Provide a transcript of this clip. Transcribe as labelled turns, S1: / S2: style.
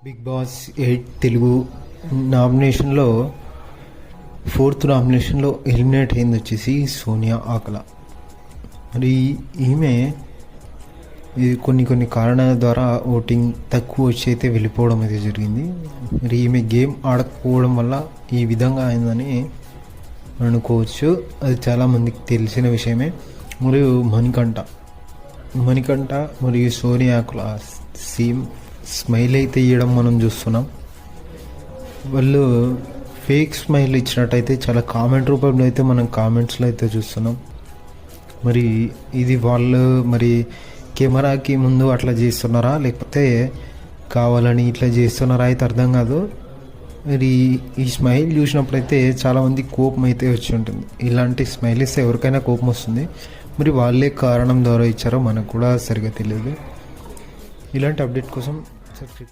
S1: Big boss 8 Telugu నామినేషన్లో 4th నామినేషన్లో eliminate అయింది వచ్చేసి సోనియా ఆకల. మరి ఈమె కొన్ని కారణాల ద్వారా ఓటింగ్ తక్కువ వచ్చి అయితే వెళ్ళిపోవడం అయితే జరిగింది. మరి ఈమె గేమ్ ఆడకపోవడం వల్ల ఈ విధంగా అయిందని అనుకోవచ్చు. అది చాలామందికి తెలిసిన విషయమే. మరియు మణికంఠ మరియు సోనియా ఆకల సేమ్ స్మైల్ అయితే ఇవ్వడం మనం చూస్తున్నాం. వాళ్ళు ఫేక్ స్మైల్ ఇచ్చినట్టయితే చాలా కామెంట్ రూపంలో అయితే మనం కామెంట్స్లో అయితే చూస్తున్నాం. మరి ఇది వాళ్ళు మరి కెమెరాకి ముందు అట్లా చేస్తున్నారా లేకపోతే కావాలని ఇట్లా చేస్తున్నారా అయితే అర్థం కాదు. మరి ఈ స్మైల్ చూసినప్పుడైతే చాలామంది కోపం అయితే వచ్చి ఉంటుంది. ఇలాంటి స్మైల్ ఇస్తే ఎవరికైనా కోపం వస్తుంది. మరి వాళ్ళే కారణం ద్వారా ఇచ్చారో మనకు కూడా సరిగా తెలియదు. ఇలాంటి అప్డేట్ కోసం సబ్స్క్రైబ్